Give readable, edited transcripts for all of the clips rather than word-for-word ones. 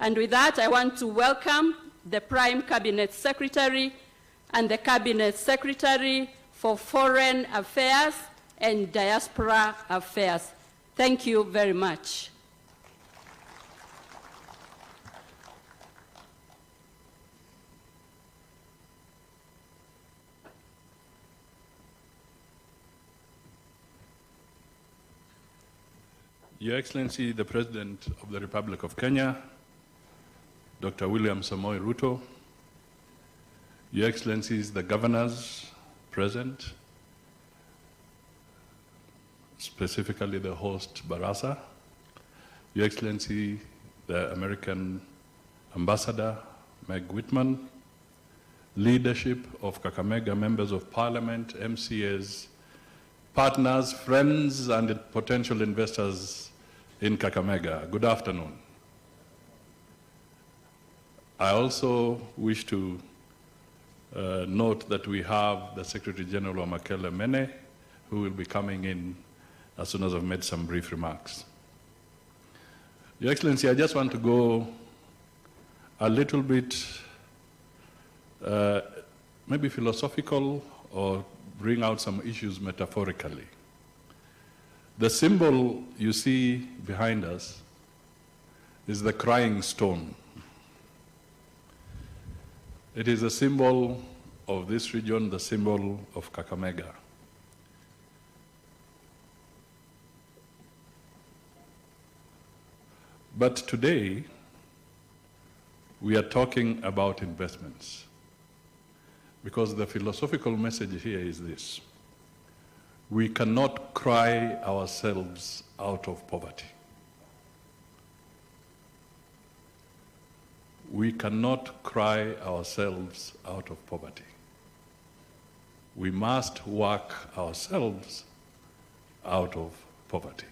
And with that, I want to welcome the Prime Cabinet Secretary and the Cabinet Secretary for Foreign Affairs and Diaspora Affairs. Thank you very much. Your Excellency, the President of the Republic of Kenya, Dr. William Samoei Ruto, Your Excellencies, the governors present, specifically the host Barasa, Your Excellency, the American Ambassador, Meg Whitman, leadership of Kakamega, members of parliament, MCAs, partners, friends, and potential investors in Kakamega. Good afternoon. I also wish to note that we have the Secretary General Makele Mene, who will be coming in as soon as I've made some brief remarks. Your Excellency, I just want to go a little bit maybe philosophical or bring out some issues metaphorically. The symbol you see behind us is the crying stone. It is a symbol of this region, the symbol of Kakamega. But today, we are talking about investments, because the philosophical message here is this: we cannot cry ourselves out of poverty. We cannot cry ourselves out of poverty. We must work ourselves out of poverty.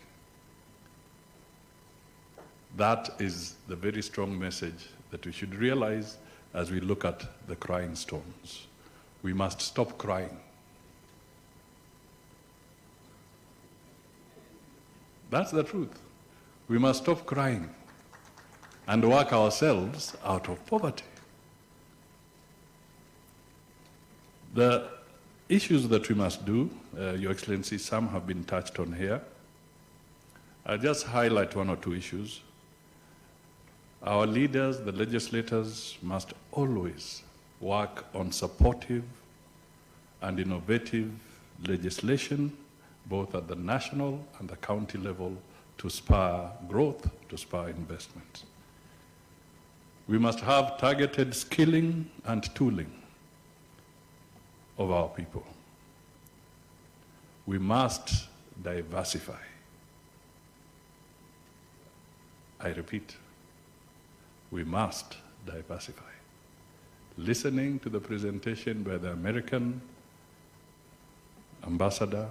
That is the very strong message that we should realize as we look at the crying stones. We must stop crying. That's the truth. We must stop crying and work ourselves out of poverty. The issues that we must do, Your Excellency, some have been touched on here. I'll just highlight one or two issues. Our leaders, the legislators, must always work on supportive and innovative legislation, both at the national and the county level, to spur growth, to spur investment. We must have targeted skilling and tooling of our people. We must diversify. I repeat, we must diversify. Listening to the presentation by the American ambassador,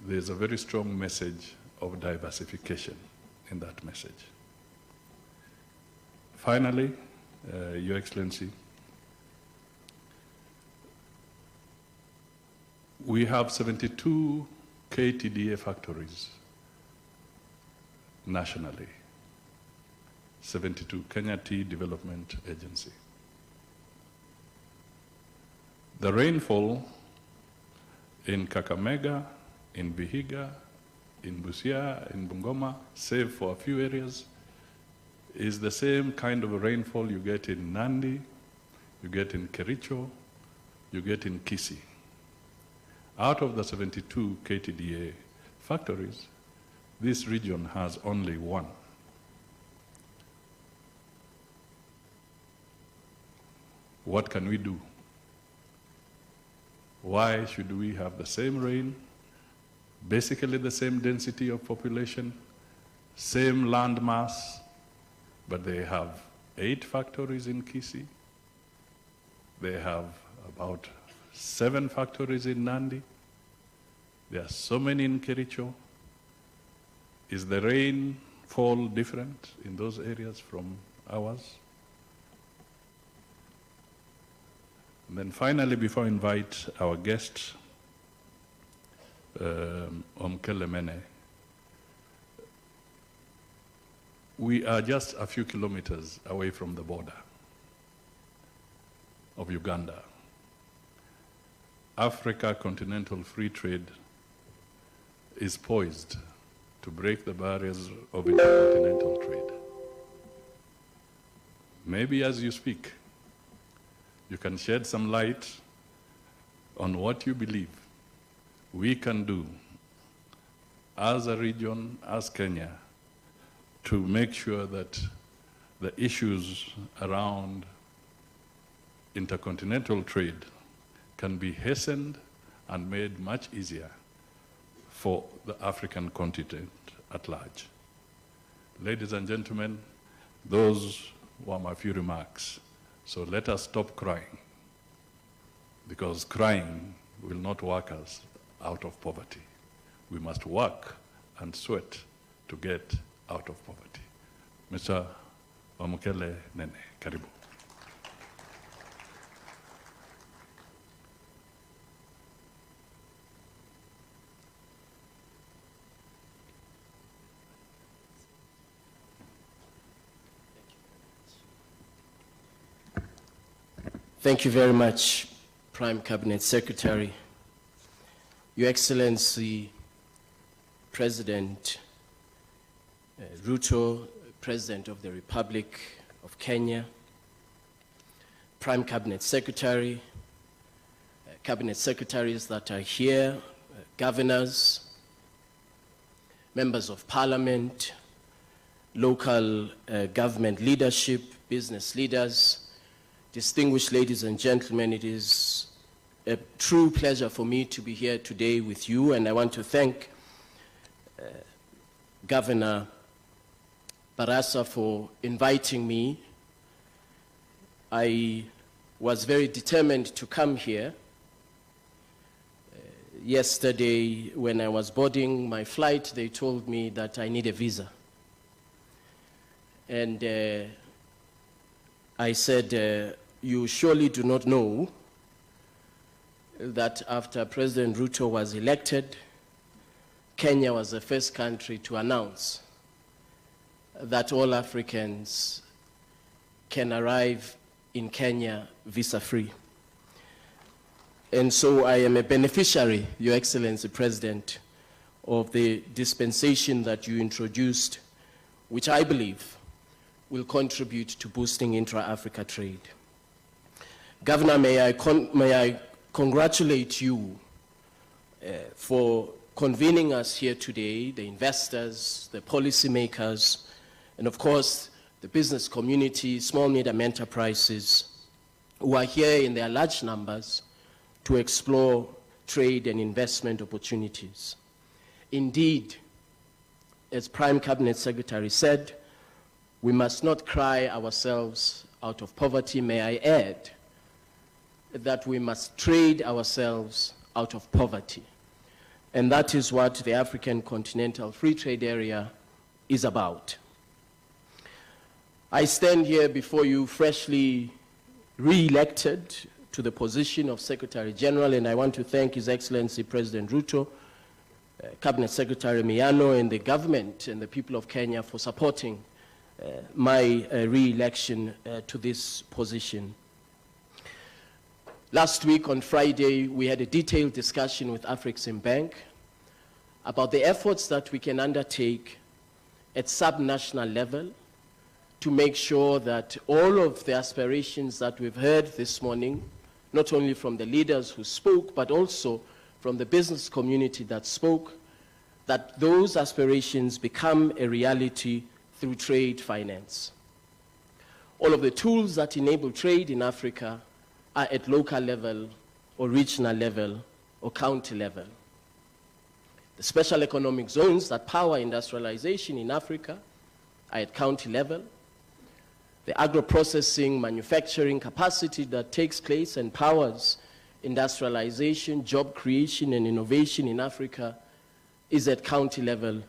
there's a very strong message of diversification in that message. Finally, Your Excellency, we have 72 KTDA factories nationally. 72, Kenya Tea Development Agency. The rainfall in Kakamega, in Vihiga, in Busia, in Bungoma, save for a few areas, is the same kind of rainfall you get in Nandi, you get in Kericho, you get in Kisii. Out of the 72 KTDA factories, this region has only one. What can we do? Why should we have the same rain, basically the same density of population, same land mass, but they have 8 factories in Kisii, they have about 7 factories in Nandi, there are so many in Kericho. Is the rainfall different in those areas from ours? And then finally, before I invite our guest, Makele Mene, we are just a few kilometers away from the border of Uganda. Africa Continental Free Trade is poised to break the barriers of intercontinental trade. Maybe as you speak, you can shed some light on what you believe we can do as a region, as Kenya, to make sure that the issues around intercontinental trade can be hastened and made much easier for the African continent at large. Ladies and gentlemen, those were my few remarks. So let us stop crying, because crying will not work us out of poverty. We must work and sweat to get out of poverty. Mr. Wamukele Nene, karibu. Thank you very much, Prime Cabinet Secretary. Your Excellency, President Ruto, President of the Republic of Kenya, Prime Cabinet Secretary, Cabinet Secretaries that are here, governors, members of Parliament, local government leadership, business leaders, distinguished ladies and gentlemen, it is a true pleasure for me to be here today with you, and I want to thank Governor Barasa for inviting me. I was very determined to come here. Yesterday, when I was boarding my flight, they told me that I need a visa. And I said, you surely do not know that after President Ruto was elected, Kenya was the first country to announce that all Africans can arrive in Kenya visa-free. And so I am a beneficiary, Your Excellency President, of the dispensation that you introduced, which I believe will contribute to boosting intra-Africa trade. Governor, may I congratulate you for convening us here today, the investors, the policymakers, and of course, the business community, small medium enterprises, who are here in their large numbers to explore trade and investment opportunities. Indeed, as Prime Cabinet Secretary said, we must not cry ourselves out of poverty. May I add that we must trade ourselves out of poverty. And that is what the African Continental Free Trade Area is about. I stand here before you freshly re-elected to the position of Secretary General, and I want to thank His Excellency President Ruto, Cabinet Secretary Miano, and the government and the people of Kenya for supporting my re-election to this position. Last week on Friday, we had a detailed discussion with Afrexim Bank about the efforts that we can undertake at subnational level to make sure that all of the aspirations that we've heard this morning, not only from the leaders who spoke, but also from the business community that spoke, that those aspirations become a reality through trade finance. All of the tools that enable trade in Africa are at local level or regional level or county level. The special economic zones that power industrialization in Africa are at county level. The agro-processing manufacturing capacity that takes place and powers industrialization, job creation, and innovation in Africa is at county level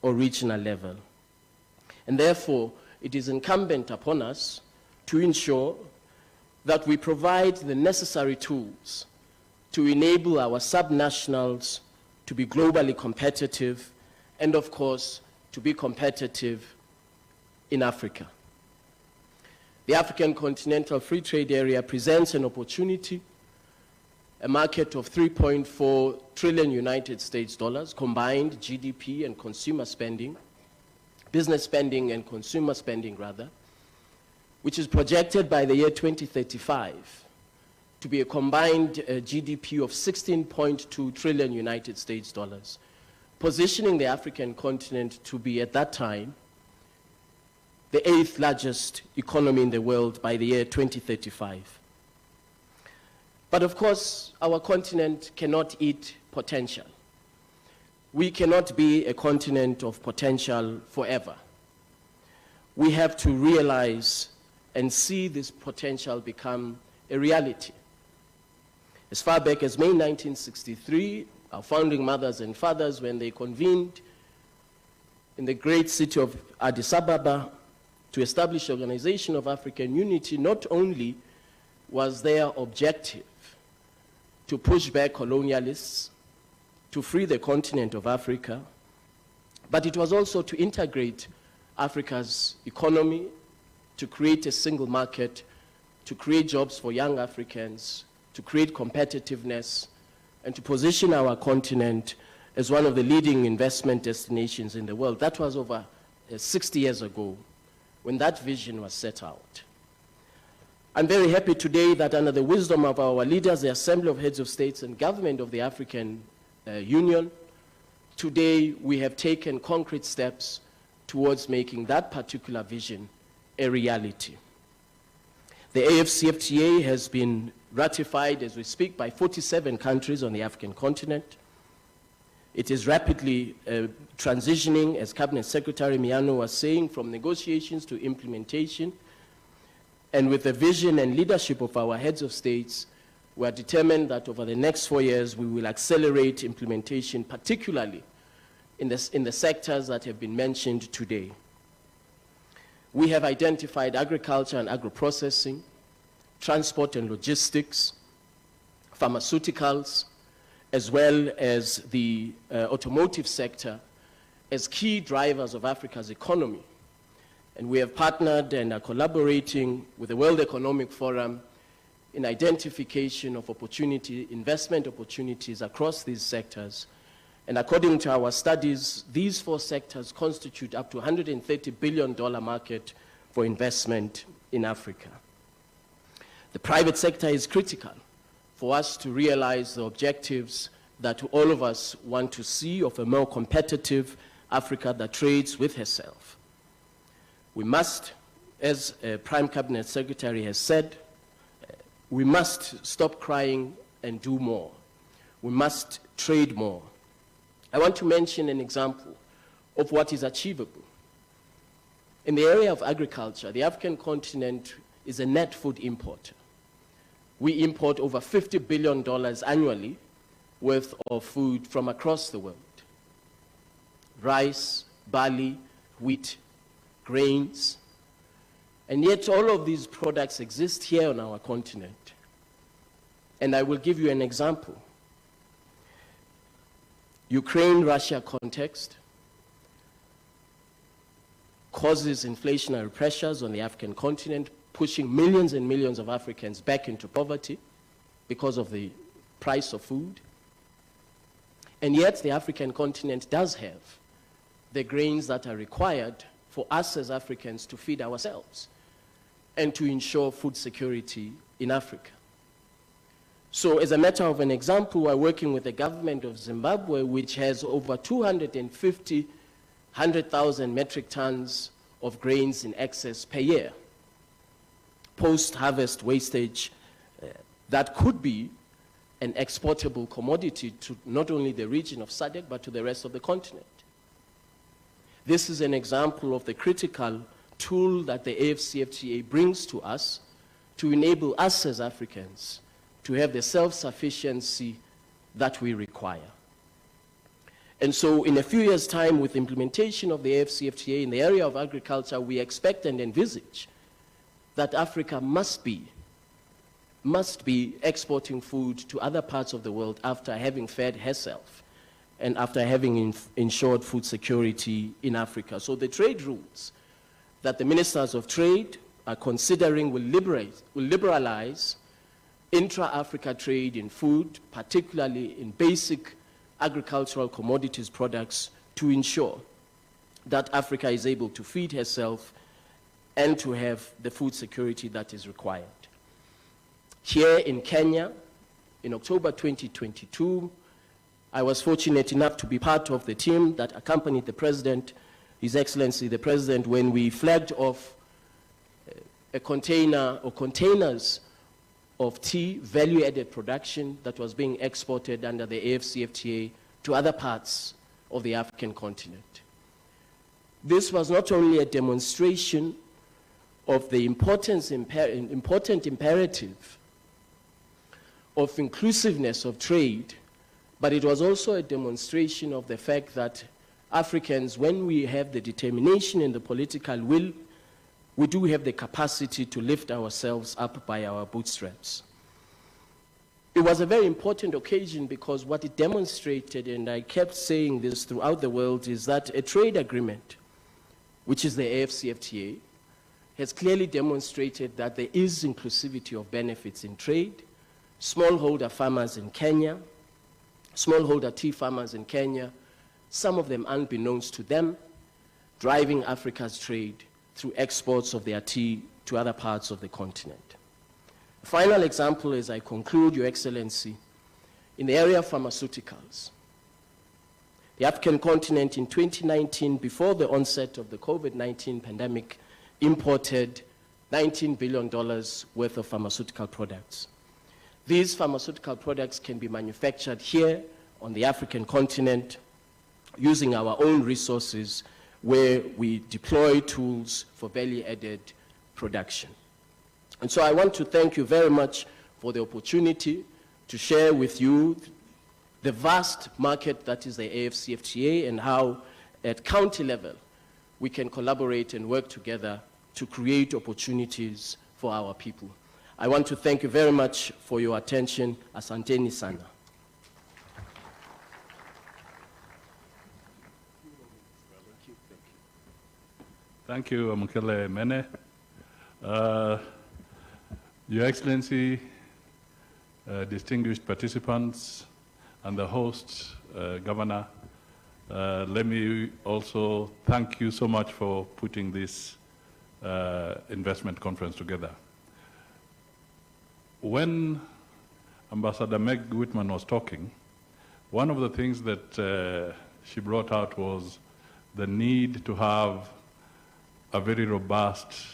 or regional level. And therefore, it is incumbent upon us to ensure that we provide the necessary tools to enable our subnationals to be globally competitive and, of course, to be competitive in Africa. The African Continental Free Trade Area presents an opportunity, a market of 3.4 trillion United States dollars, combined GDP and consumer spending, business spending and consumer spending rather, which is projected by the year 2035 to be a combined GDP of 16.2 trillion United States dollars, positioning the African continent to be at that time the 8th largest economy in the world by the year 2035. But of course, our continent cannot eat potential. We cannot be a continent of potential forever. We have to realize and see this potential become a reality. As far back as May 1963, our founding mothers and fathers, when they convened in the great city of Addis Ababa to establish the Organization of African Unity, not only was their objective to push back colonialists, to free the continent of Africa, but it was also to integrate Africa's economy, to create a single market, to create jobs for young Africans, to create competitiveness, and to position our continent as one of the leading investment destinations in the world. That was over 60 years ago when that vision was set out. I'm very happy today that under the wisdom of our leaders, the Assembly of Heads of States and Government of the African Union, today we have taken concrete steps towards making that particular vision a reality. The AFCFTA has been ratified as we speak by 47 countries on the African continent. It is rapidly transitioning, as Cabinet Secretary Miano was saying, from negotiations to implementation. And with the vision and leadership of our heads of states, we are determined that over the next 4 years, we will accelerate implementation, particularly in the sectors that have been mentioned today. We have identified agriculture and agro-processing, transport and logistics, pharmaceuticals, as well as the automotive sector as key drivers of Africa's economy. And we have partnered and are collaborating with the World Economic Forum in identification of investment opportunities across these sectors. And according to our studies, these 4 sectors constitute up to $130 billion market for investment in Africa. The private sector is critical for us to realize the objectives that all of us want to see of a more competitive Africa that trades with herself. We must, as Prime Cabinet Secretary has said, we must stop crying and do more. We must trade more. I want to mention an example of what is achievable. In the area of agriculture, the African continent is a net food importer. We import over $50 billion annually worth of food from across the world. Rice, barley, wheat, grains, and yet all of these products exist here on our continent. And I will give you an example. Ukraine-Russia context causes inflationary pressures on the African continent, pushing millions and millions of Africans back into poverty because of the price of food. And yet the African continent does have the grains that are required for us as Africans to feed ourselves and to ensure food security in Africa. So as a matter of an example, we're working with the government of Zimbabwe, which has over 100,000 metric tons of grains in excess per year. Post-harvest wastage that could be an exportable commodity to not only the region of SADC, but to the rest of the continent. This is an example of the critical tool that the AFCFTA brings to us to enable us as Africans to have the self-sufficiency that we require. And so in a few years' time, with implementation of the AFCFTA in the area of agriculture, we expect and envisage that Africa must be exporting food to other parts of the world after having fed herself and after having ensured food security in Africa. So the trade routes that the ministers of trade are considering will liberalize intra-Africa trade in food, particularly in basic agricultural commodities products, to ensure that Africa is able to feed herself and to have the food security that is required. Here in Kenya, in October 2022, I was fortunate enough to be part of the team that accompanied the President, His Excellency the President, when we flagged off a container or containers of tea value-added production that was being exported under the AfCFTA to other parts of the African continent. This was not only a demonstration of the important imperative of inclusiveness of trade, but it was also a demonstration of the fact that Africans, when we have the determination and the political will, we do have the capacity to lift ourselves up by our bootstraps. It was a very important occasion because what it demonstrated, and I kept saying this throughout the world, is that a trade agreement, which is the AfCFTA, has clearly demonstrated that there is inclusivity of benefits in trade. Smallholder farmers in Kenya, smallholder tea farmers in Kenya, some of them unbeknownst to them, driving Africa's trade through exports of their tea to other parts of the continent. A final example as I conclude, Your Excellency, in the area of pharmaceuticals. The African continent in 2019, before the onset of the COVID-19 pandemic, imported $19 billion worth of pharmaceutical products. These pharmaceutical products can be manufactured here on the African continent using our own resources where we deploy tools for value-added production. And so I want to thank you very much for the opportunity to share with you the vast market that is the AfCFTA and how at county level we can collaborate and work together to create opportunities for our people. I want to thank you very much for your attention. Asanteni sana. Thank you, Mukele Mene. Your Excellency, distinguished participants, and the host, Governor, let me also thank you so much for putting this investment conference together. When Ambassador Meg Whitman was talking, one of the things that she brought out was the need to have a very robust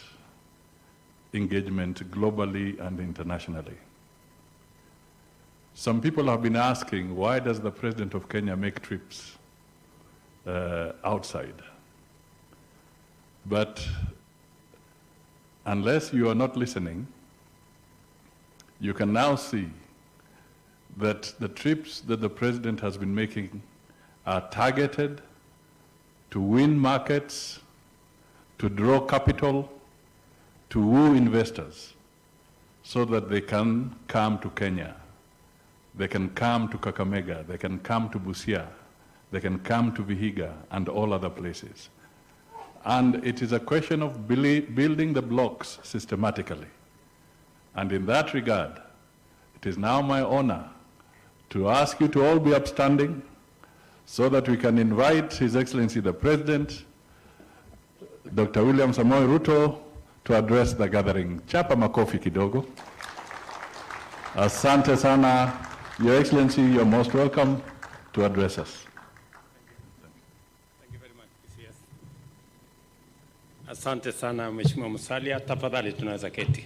engagement globally and internationally. Some people have been asking, why does the President of Kenya make trips outside? But unless you are not listening, you can now see that the trips that the President has been making are targeted to win markets, to draw capital, to woo investors so that they can come to Kenya. They can come to Kakamega, they can come to Busia, they can come to Vihiga and all other places. And it is a question of building the blocks systematically. And in that regard, it is now my honor to ask you to all be upstanding so that we can invite His Excellency the President, Dr. William Samoei Ruto, to address the gathering. Chapa makofi kidogo. Asante sana. Your Excellency, you're most welcome to address us. Thank you very much, PCS. Asante sana, Mheshimiwa Musalia. Tafadhali tunaweza keti.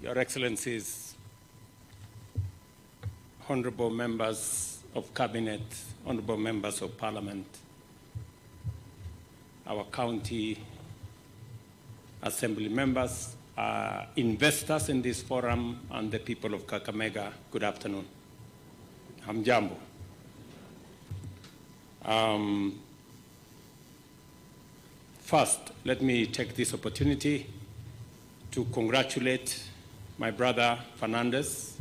Your Excellencies, honorable members of Cabinet, honorable members of Parliament, our county assembly members, investors in this forum, and the people of Kakamega, good afternoon. Hamjambo. First, let me take this opportunity to congratulate my brother Fernandez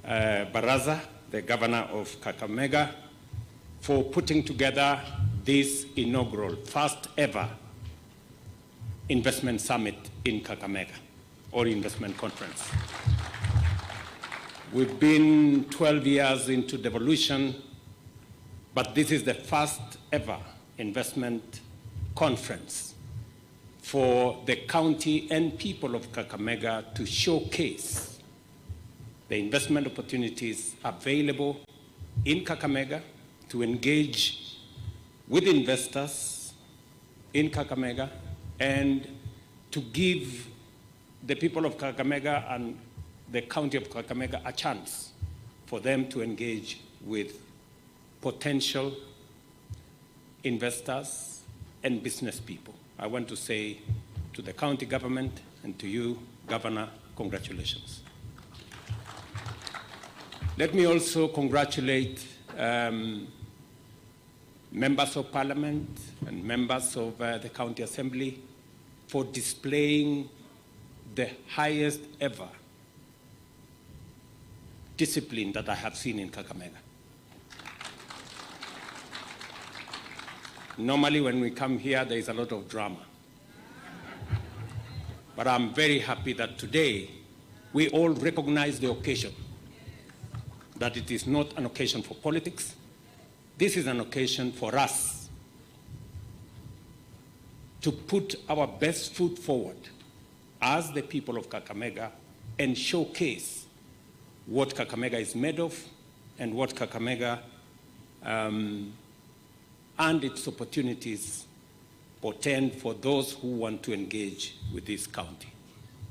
Baraza, the governor of Kakamega, for putting together this inaugural, first ever investment summit in Kakamega, or investment conference. We've been 12 years into devolution, but this is the first ever investment conference for the county and people of Kakamega to showcase the investment opportunities available in Kakamega, to engage with investors in Kakamega, and to give the people of Kakamega and the county of Kakamega a chance for them to engage with potential investors and business people. I want to say to the county government and to you, Governor, congratulations. Let me also congratulate members of parliament and members of the county assembly for displaying the highest ever discipline that I have seen in Kakamega. Normally when we come here, there is a lot of drama. But I'm very happy that today we all recognize the occasion, that it is not an occasion for politics. This is an occasion for us to put our best foot forward as the people of Kakamega and showcase what Kakamega is made of and what Kakamega and its opportunities portend for those who want to engage with this county.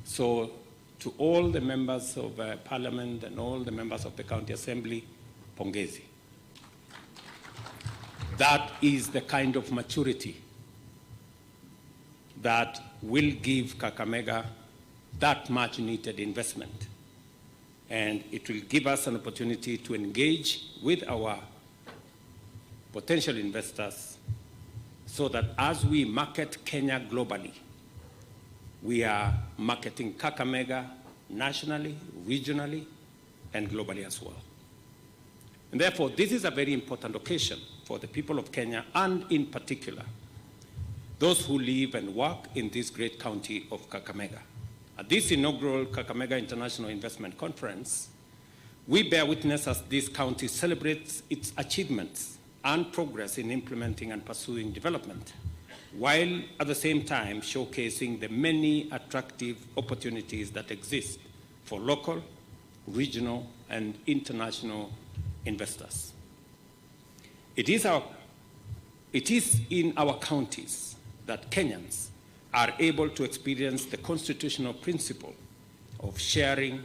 So to all the members of parliament and all the members of the county assembly, pongezi. That is the kind of maturity that will give Kakamega that much needed investment. And it will give us an opportunity to engage with our potential investors so that as we market Kenya globally, we are marketing Kakamega nationally, regionally, and globally as well. And therefore, this is a very important occasion for the people of Kenya, and in particular, those who live and work in this great county of Kakamega. At this inaugural Kakamega International Investment Conference, we bear witness as this county celebrates its achievements and progress in implementing and pursuing development, while at the same time showcasing the many attractive opportunities that exist for local, regional, and international investors. It is in our counties that Kenyans are able to experience the constitutional principle of sharing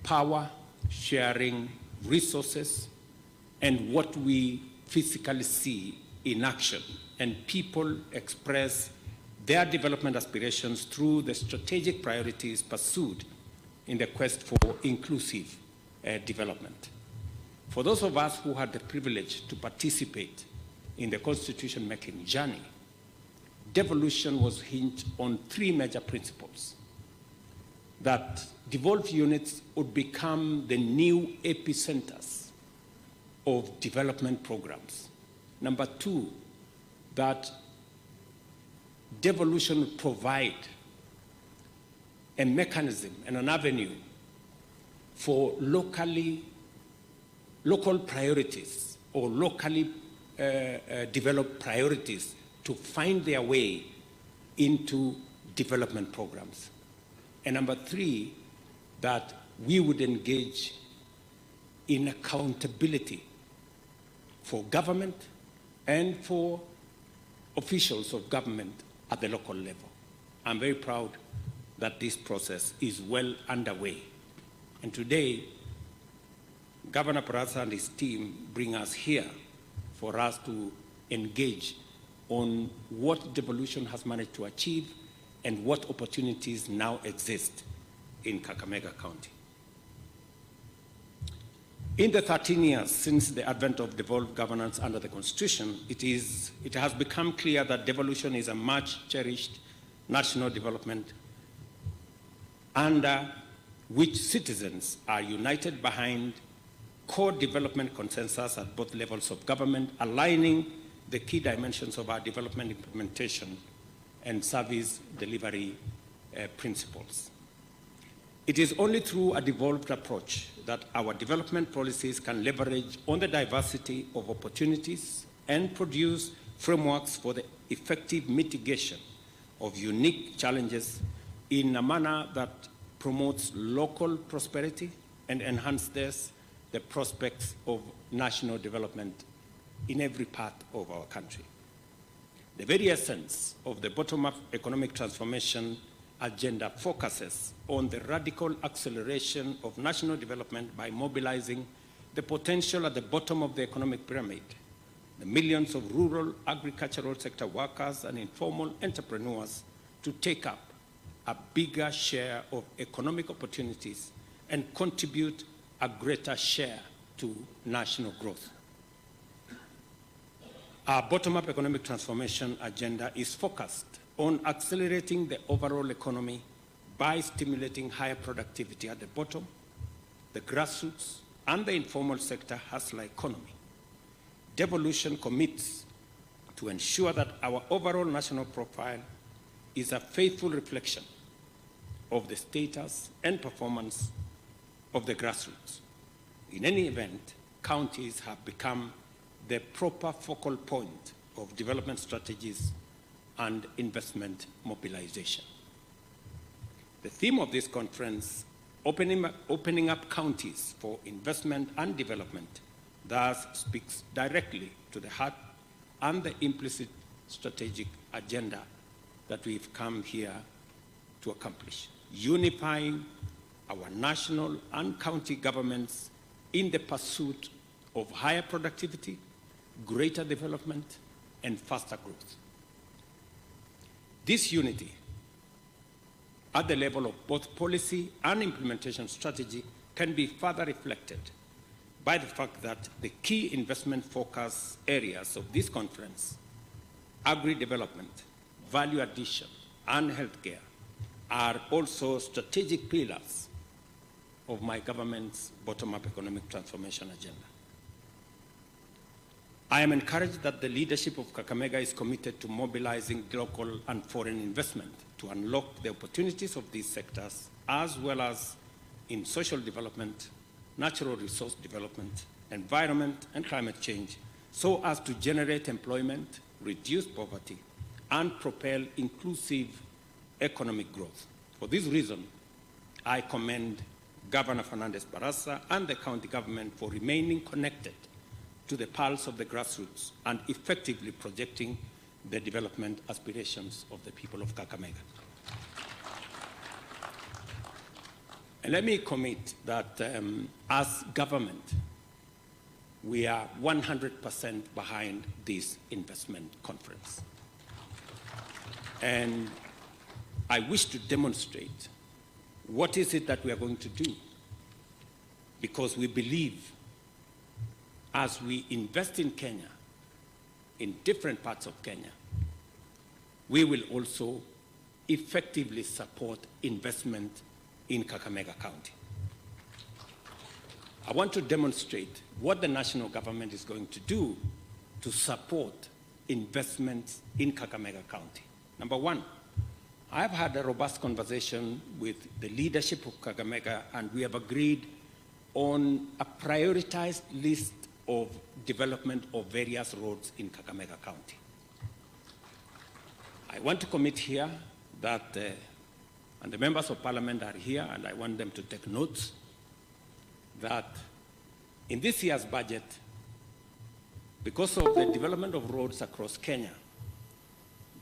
power, sharing resources, and what we physically see in action. And people express their development aspirations through the strategic priorities pursued in the quest for inclusive development. For those of us who had the privilege to participate in the constitution-making journey, devolution was hinged on three major principles: that devolved units would become the new epicenters of development programs. Number two, that devolution would provide a mechanism and an avenue for local priorities or locally developed priorities to find their way into development programs. And number three, that we would engage in accountability for government and for officials of government at the local level. I'm very proud that this process is well underway. And today, Governor Parasa and his team bring us here for us to engage on what devolution has managed to achieve and what opportunities now exist in Kakamega County. In the 13 years since the advent of devolved governance under the Constitution, it has become clear that devolution is a much cherished national development under which citizens are united behind core development consensus at both levels of government, aligning the key dimensions of our development implementation and service delivery principles. It is only through a devolved approach that our development policies can leverage on the diversity of opportunities and produce frameworks for the effective mitigation of unique challenges in a manner that promotes local prosperity and enhances the prospects of national development in every part of our country. The very essence of the bottom-up economic transformation agenda focuses on the radical acceleration of national development by mobilizing the potential at the bottom of the economic pyramid, the millions of rural agricultural sector workers and informal entrepreneurs to take up a bigger share of economic opportunities and contribute a greater share to national growth. Our bottom-up economic transformation agenda is focused on accelerating the overall economy by stimulating higher productivity at the bottom, the grassroots, and the informal sector hustler economy. Devolution commits to ensure that our overall national profile is a faithful reflection of the status and performance of the grassroots. In any event, counties have become the proper focal point of development strategies and investment mobilization. The theme of this conference, opening up counties for investment and development, thus speaks directly to the heart and the implicit strategic agenda that we've come here to accomplish, unifying our national and county governments in the pursuit of higher productivity, greater development, and faster growth. This unity at the level of both policy and implementation strategy can be further reflected by the fact that the key investment focus areas of this conference, agri-development, value addition, and healthcare, are also strategic pillars of my government's bottom-up economic transformation agenda. I am encouraged that the leadership of Kakamega is committed to mobilizing local and foreign investment to unlock the opportunities of these sectors, as well as in social development, natural resource development, environment, and climate change, so as to generate employment, reduce poverty, and propel inclusive economic growth. For this reason, I commend Governor Fernandez Barasa and the county government for remaining connected to the pulse of the grassroots and effectively projecting the development aspirations of the people of Kakamega. And let me commit that as government, we are 100% behind this investment conference. And I wish to demonstrate what is it that we are going to do, because we believe as we invest in Kenya, in different parts of Kenya, we will also effectively support investment in Kakamega County. I want to demonstrate what the national government is going to do to support investments in Kakamega County. Number one, I've had a robust conversation with the leadership of Kakamega, and we have agreed on a prioritized list of development of various roads in Kakamega County. I want to commit here that, and the members of parliament are here, and I want them to take notes, that in this year's budget, because of the development of roads across Kenya,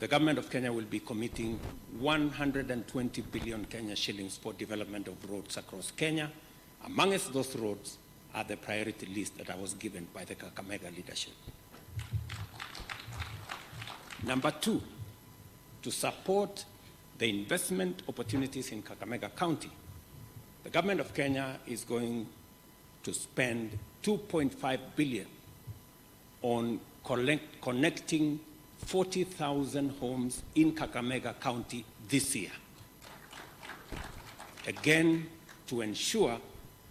the government of Kenya will be committing 120 billion Kenya shillings for development of roads across Kenya. Amongst those roads are the priority list that I was given by the Kakamega leadership. Number two, to support the investment opportunities in Kakamega County, the government of Kenya is going to spend 2.5 billion on connecting 40,000 homes in Kakamega County this year. Again, to ensure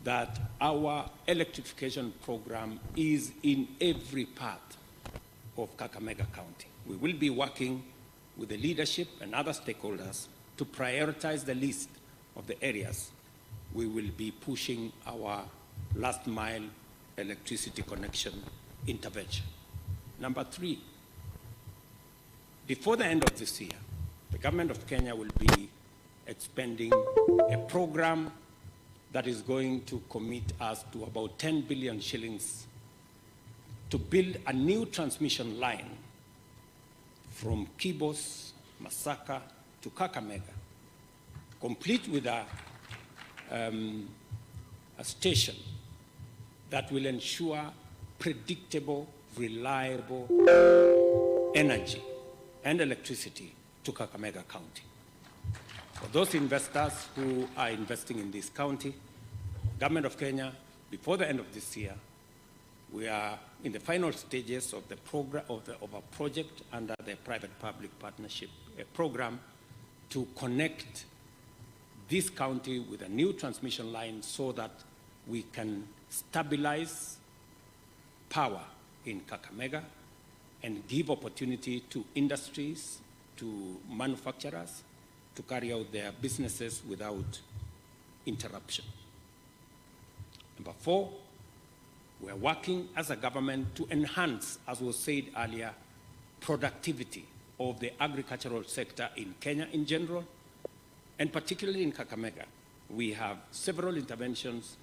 that our electrification program is in every part of Kakamega County. We will be working with the leadership and other stakeholders to prioritize the list of the areas we will be pushing our last mile electricity connection intervention. Number 3, before the end of this year, the government of Kenya will be expending a program that is going to commit us to about 10 billion shillings to build a new transmission line from Kibos, Masaka to Kakamega, complete with a station that will ensure predictable, reliable energy and electricity to Kakamega County. For those investors who are investing in this county, Government of Kenya, before the end of this year, we are in the final stages of the program of a project under the private-public partnership program to connect this county with a new transmission line so that we can stabilize power in Kakamega and give opportunity to industries, to manufacturers, to carry out their businesses without interruption. Number 4, we are working as a government to enhance, as was said earlier, productivity of the agricultural sector in Kenya in general, and particularly in Kakamega. We have several interventions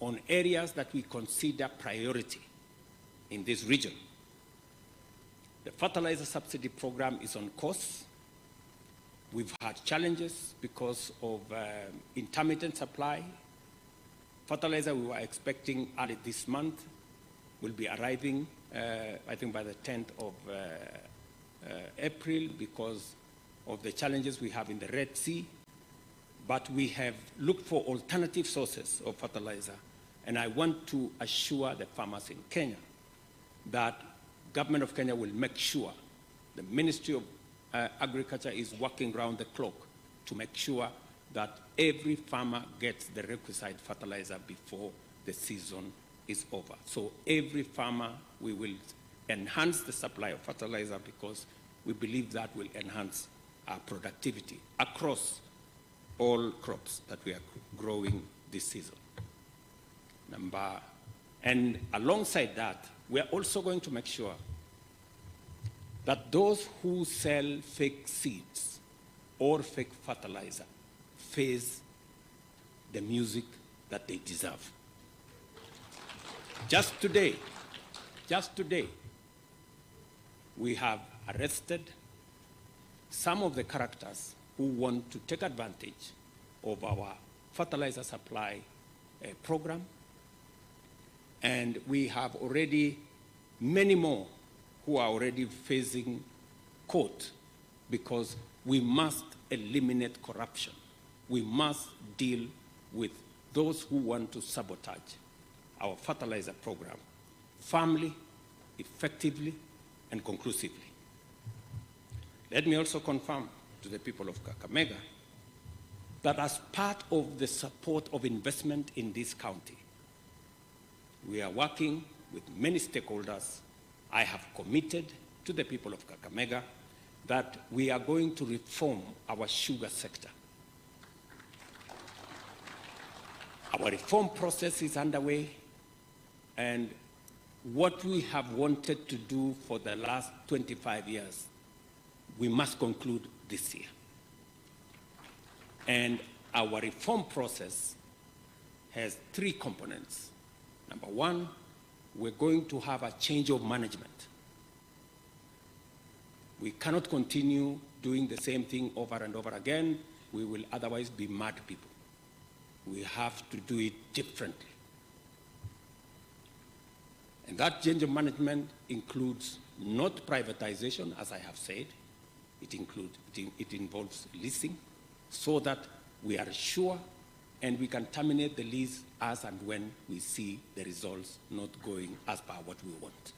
on areas that we consider priority in this region. The fertilizer subsidy program is on course. We've had challenges because of intermittent supply. Fertilizer we were expecting early this month will be arriving, I think, by the 10th of April because of the challenges we have in the Red Sea. But we have looked for alternative sources of fertilizer. And I want to assure the farmers in Kenya that Government of Kenya will make sure the Ministry of Agriculture is working round the clock to make sure that every farmer gets the requisite fertilizer before the season is over. So every farmer, we will enhance the supply of fertilizer because we believe that will enhance our productivity across all crops that we are growing this season. And alongside that, we are also going to make sure that those who sell fake seeds or fake fertilizer face the music that they deserve. Just today, we have arrested some of the characters who want to take advantage of our fertilizer supply program. And we have already many more who are already facing court because we must eliminate corruption. We must deal with those who want to sabotage our fertilizer program firmly, effectively, and conclusively. Let me also confirm to the people of Kakamega that as part of the support of investment in this county, we are working with many stakeholders. I have committed to the people of Kakamega that we are going to reform our sugar sector. Our reform process is underway, and what we have wanted to do for the last 25 years, we must conclude this year. And our reform process has 3 components. Number 1, we're going to have a change of management. We cannot continue doing the same thing over and over again. We will otherwise be mad people. We have to do it differently. And that change of management includes not privatization, as I have said. It involves leasing so that we are sure and we can terminate the lease as and when we see the results not going as per what we want.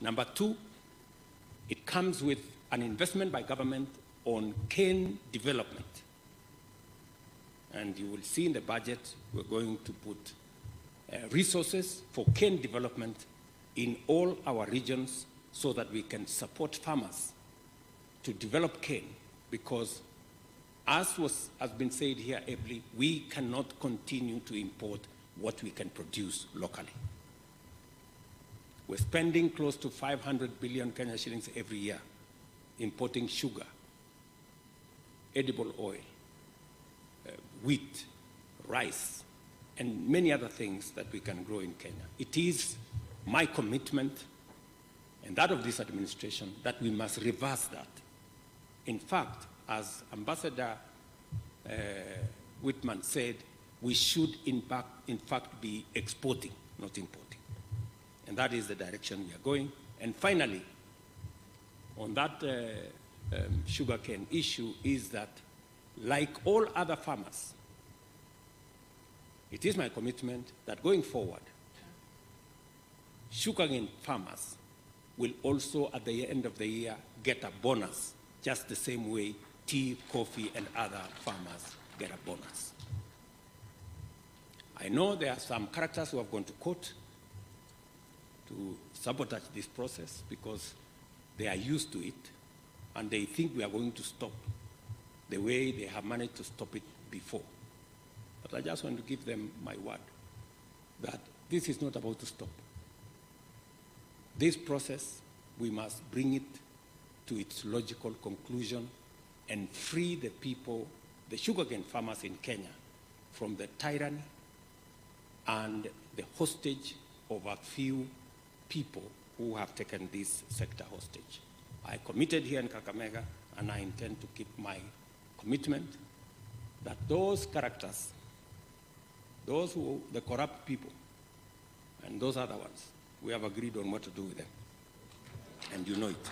Number 2, it comes with an investment by government on cane development. and you will see in the budget, we're going to put resources for cane development in all our regions so that we can support farmers to develop cane, because as has been said here ably, we cannot continue to import what we can produce locally. We're spending close to 500 billion Kenya shillings every year importing sugar, edible oil, wheat, rice, and many other things that we can grow in Kenya. It is my commitment and that of this administration that we must reverse that. In fact, as Ambassador Whitman said, we should in fact be exporting, not importing. And that is the direction we are going. And finally, on that sugarcane issue is that, like all other farmers, it is my commitment that going forward, sugarcane farmers will also, at the end of the year, get a bonus, just the same way tea, coffee, and other farmers get a bonus. I know there are some characters who have gone to court to sabotage this process because they are used to it and they think we are going to stop the way they have managed to stop it before. But I just want to give them my word that this is not about to stop. This process, we must bring it to its logical conclusion and free the people, the sugarcane farmers in Kenya, from the tyranny and the hostage of a few people who have taken this sector hostage. I committed here in Kakamega, and I intend to keep my commitment that those characters, those who, the corrupt people, and those other ones, we have agreed on what to do with them. And you know it.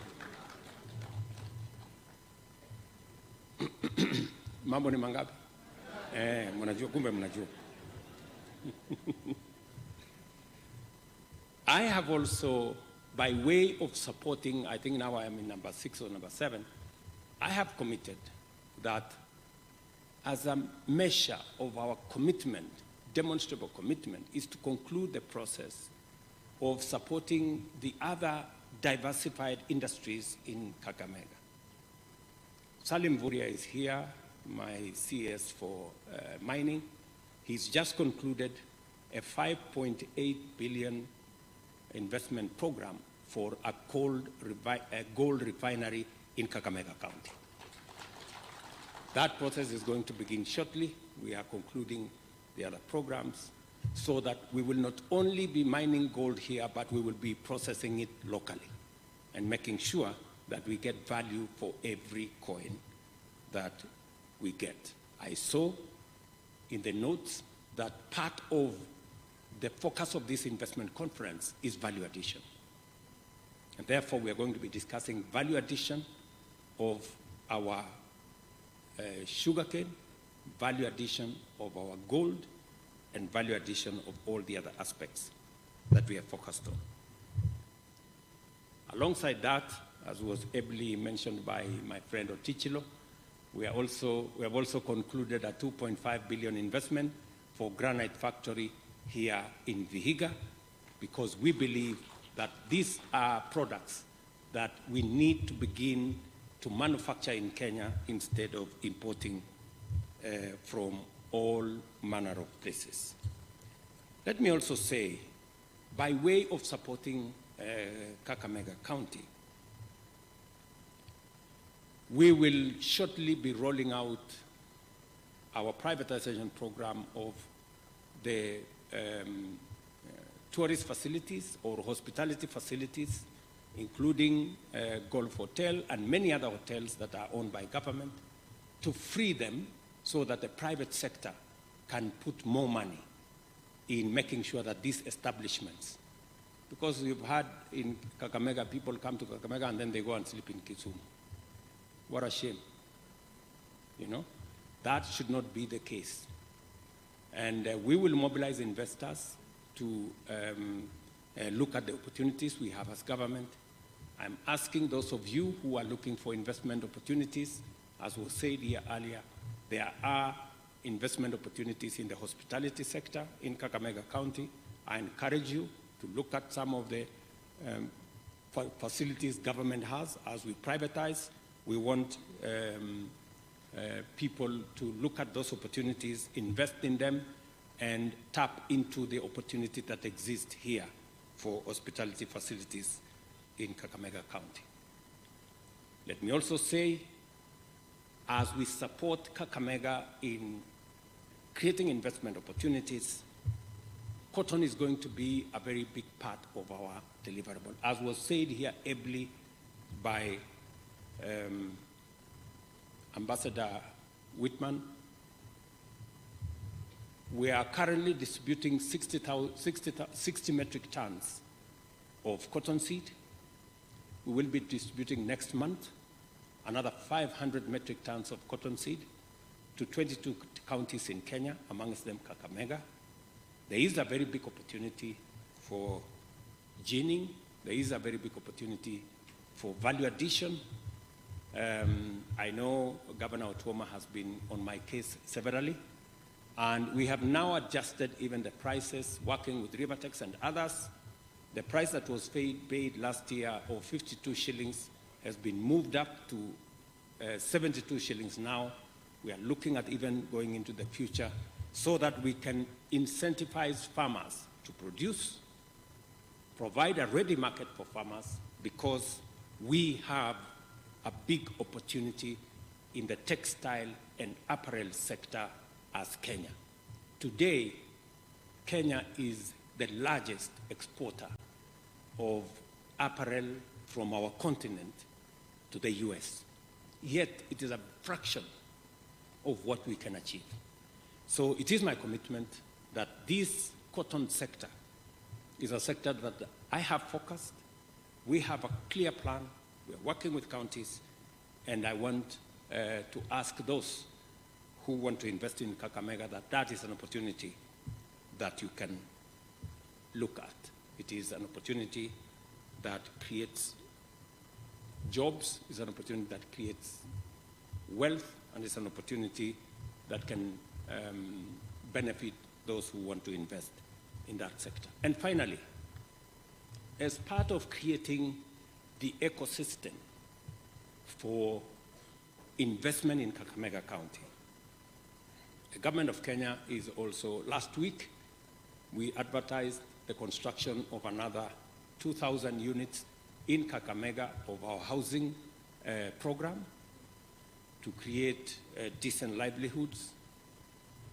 Mambo ni mangapi? Mnajua, kumbe mnajua. I have also, by way of supporting, I think now I am in number 6 or number 7, I have committed that as a measure of our commitment, demonstrable commitment, is to conclude the process of supporting the other diversified industries in Kakamega. Salim Vuria is here, my CS for mining. He's just concluded a 5.8 billion investment program for a gold refinery in Kakamega County. That process is going to begin shortly. We are concluding the other programs so that we will not only be mining gold here, but we will be processing it locally and making sure that we get value for every coin that we get. I saw in the notes that part of the focus of this investment conference is value addition. And therefore, we are going to be discussing value addition of our sugarcane, value addition of our gold, and value addition of all the other aspects that we are focused on. Alongside that, as was ably mentioned by my friend Otichilo, we have also concluded a 2.5 billion investment for granite factory here in Vihiga, because we believe that these are products that we need to begin to manufacture in Kenya instead of importing from all manner of places. Let me also say, by way of supporting Kakamega County, we will shortly be rolling out our privatization program of the tourist facilities or hospitality facilities, including Golf Hotel and many other hotels that are owned by government, to free them so that the private sector can put more money in making sure that these establishments, because we've had in Kakamega, people come to Kakamega and then they go and sleep in Kisumu. What a shame. You know, that should not be the case. And we will mobilize investors to look at the opportunities we have as government. I'm asking those of you who are looking for investment opportunities, as was said here earlier, there are investment opportunities in the hospitality sector in Kakamega County. I encourage you to look at some of the facilities government has as we privatize. We want people to look at those opportunities, invest in them, and tap into the opportunity that exists here for hospitality facilities in Kakamega County. Let me also say, as we support Kakamega in creating investment opportunities, cotton is going to be a very big part of our deliverable. As was said here ably by Ambassador Whitman, we are currently distributing 60 metric tons of cotton seed. We will be distributing next month another 500 metric tons of cotton seed to 22 counties in Kenya, amongst them Kakamega. There is a very big opportunity for ginning. There is a very big opportunity for value addition. I know Governor Otuoma has been on my case severally, and we have now adjusted even the prices, working with Rivertex and others. The price that was paid last year of 52 shillings has been moved up to 72 shillings now. We are looking at even going into the future so that we can incentivize farmers to produce, provide a ready market for farmers, because we have a big opportunity in the textile and apparel sector as Kenya. Today, Kenya is the largest exporter of apparel from our continent to the US. Yet it is a fraction of what we can achieve. So it is my commitment that this cotton sector is a sector that I have focused. We have a clear plan. We are working with counties, and I want to ask those who want to invest in Kakamega that that is an opportunity that you can look at. It is an opportunity that creates jobs, it's an opportunity that creates wealth, and it's an opportunity that can benefit those who want to invest in that sector. And finally, as part of creating the ecosystem for investment in Kakamega County, the government of Kenya is also, last week, we advertised the construction of another 2,000 units in Kakamega of our housing program to create decent livelihoods.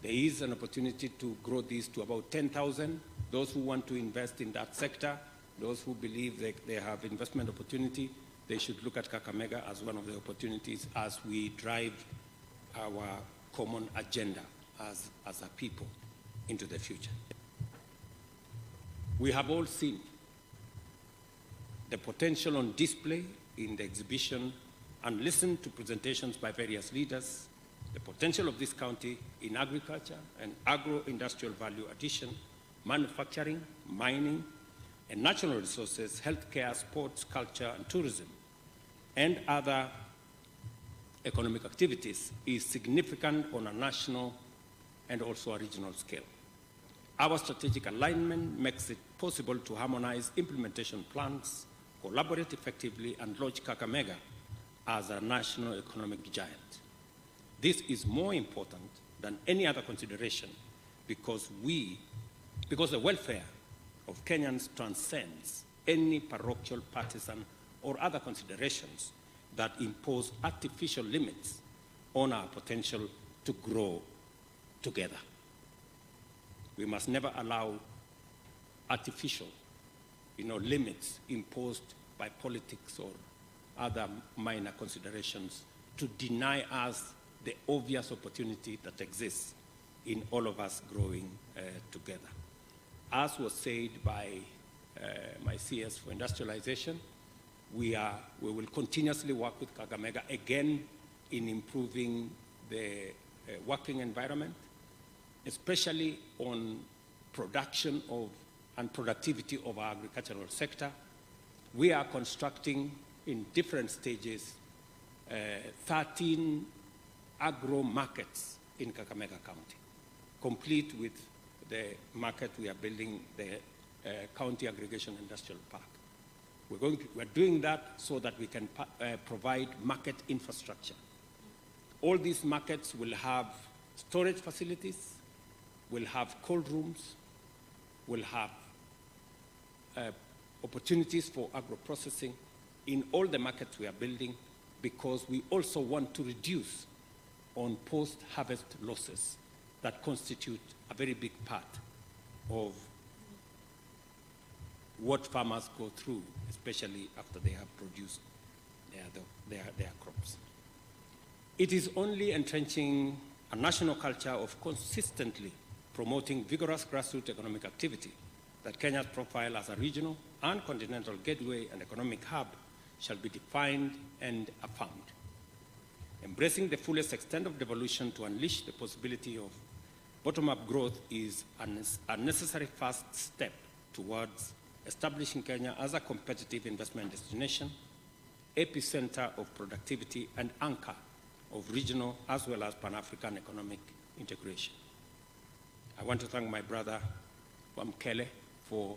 There is an opportunity to grow this to about 10,000. Those who want to invest in that sector, those who believe that they have investment opportunity, they should look at Kakamega as one of the opportunities as we drive our common agenda as a people into the future. We have all seen the potential on display in the exhibition and listened to presentations by various leaders, the potential of this county in agriculture and agro-industrial value addition, manufacturing, mining, and natural resources, healthcare, sports, culture, and tourism, and other economic activities is significant on a national and also a regional scale. Our strategic alignment makes it possible to harmonize implementation plans, collaborate effectively, and launch Kakamega as a national economic giant. This is more important than any other consideration because the welfare of Kenyans transcends any parochial, partisan, or other considerations that impose artificial limits on our potential to grow together. We must never allow artificial, limits imposed by politics or other minor considerations to deny us the obvious opportunity that exists in all of us growing together. As was said by my CS for industrialization, we will continuously work with Kakamega again in improving the working environment, especially on production and productivity of our agricultural sector. We are constructing in different stages 13 agro markets in Kakamega County, complete with the market we are building, the County Aggregation Industrial Park. We're doing that so that we can provide market infrastructure. All these markets will have storage facilities, will have cold rooms, will have opportunities for agro-processing in all the markets we are building, because we also want to reduce on post-harvest losses that constitute a very big part of what farmers go through, especially after they have produced their crops. It is only entrenching a national culture of consistently promoting vigorous grassroots economic activity that Kenya's profile as a regional and continental gateway and economic hub shall be defined and affirmed. Embracing the fullest extent of devolution to unleash the possibility of bottom-up growth is a necessary first step towards establishing Kenya as a competitive investment destination, epicenter of productivity, and anchor of regional as well as Pan-African economic integration. I want to thank my brother, Wamkele, for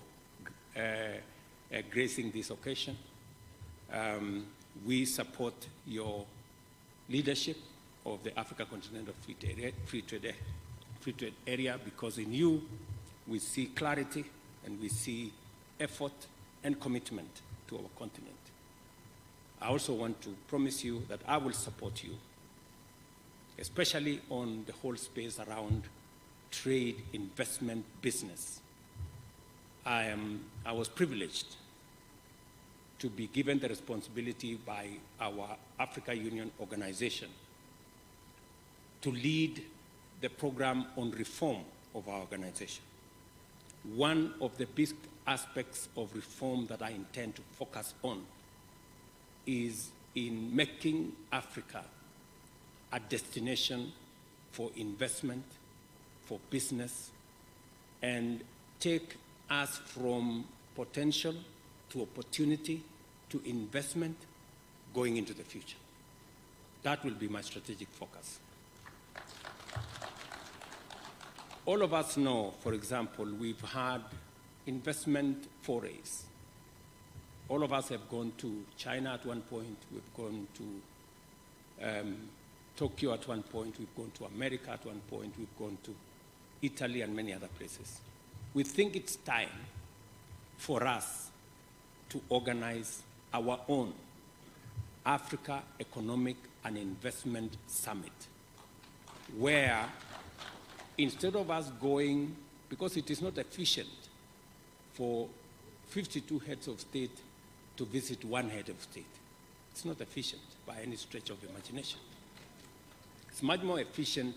gracing this occasion. We support your leadership of the Africa Continental Free Trade Area, because in you we see clarity and we see effort and commitment to our continent. I also want to promise you that I will support you, especially on the whole space around trade, investment, business. I was privileged to be given the responsibility by our Africa Union organization to lead the program on reform of our organization. One of the big aspects of reform that I intend to focus on is in making Africa a destination for investment, for business, and take us from potential to opportunity to investment going into the future. That will be my strategic focus. All of us know, for example, we've had investment forays. All of us have gone to China at one point, we've gone to Tokyo at one point, we've gone to America at one point, we've gone to Italy and many other places. We think it's time for us to organize our own Africa Economic and Investment Summit, where instead of us going, because it is not efficient for 52 heads of state to visit one head of state. It's not efficient by any stretch of imagination. It's much more efficient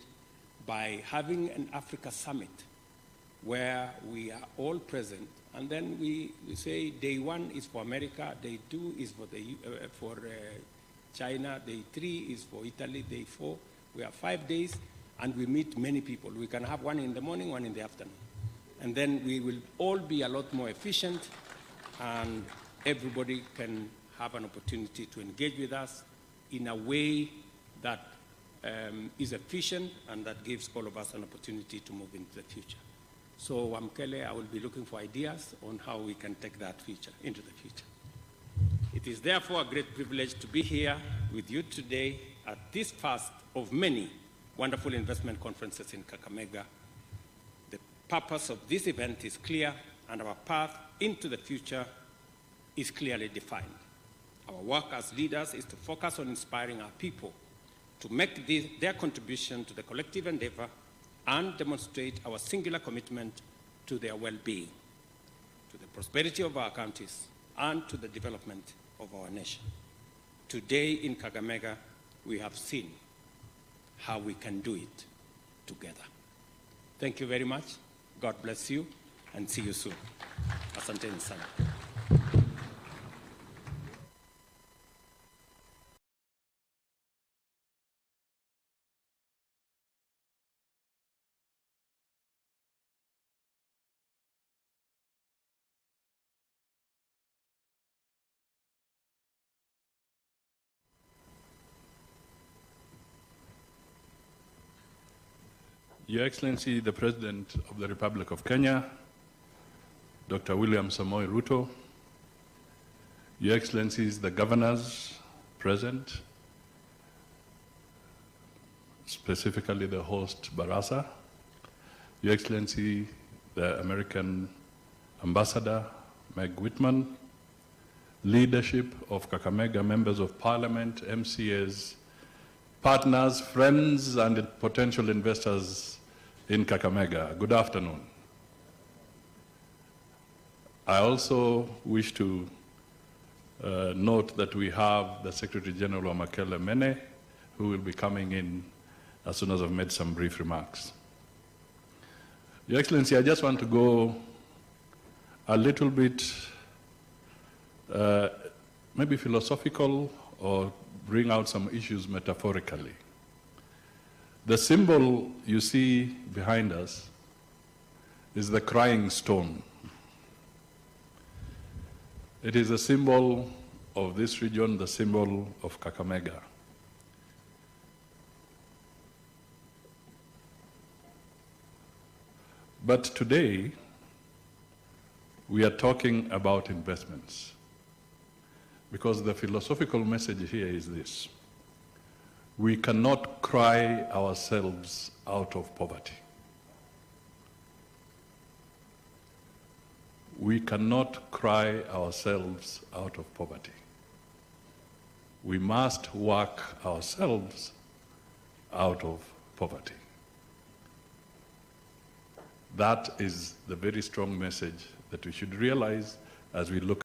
by having an Africa Summit where we are all present, and then we say day one is for America, day two is for China, day three is for Italy, day four. We have 5 days, and we meet many people. We can have one in the morning, one in the afternoon. And then we will all be a lot more efficient, and everybody can have an opportunity to engage with us in a way that is efficient and that gives all of us an opportunity to move into the future. So, Wamkele, I will be looking for ideas on how we can take that into the future. It is therefore a great privilege to be here with you today at this first of many wonderful investment conferences in Kakamega. The purpose of this event is clear, and our path into the future is clearly defined. Our work as leaders is to focus on inspiring our people to make their contribution to the collective endeavor and demonstrate our singular commitment to their well-being, to the prosperity of our countries, and to the development of our nation. Today in Kakamega, we have seen how we can do it together. Thank you very much. God bless you, and see you soon. Asanteni sana. Your Excellency, the President of the Republic of Kenya, Dr. William Samoei Ruto, Your Excellencies, the governors present, specifically the host Barasa, Your Excellency, the American Ambassador, Meg Whitman, leadership of Kakamega, members of parliament, MCAs, partners, friends, and potential investors in Kakamega. Good afternoon. I also wish to note that we have the Secretary General Makele Mene, who will be coming in as soon as I've made some brief remarks. Your Excellency, I just want to go a little bit maybe philosophical or bring out some issues metaphorically. The symbol you see behind us is the crying stone. It is a symbol of this region, the symbol of Kakamega. But today, we are talking about investments, because the philosophical message here is this: we cannot cry ourselves out of poverty. We cannot cry ourselves out of poverty. We must work ourselves out of poverty. That is the very strong message that we should realize as we look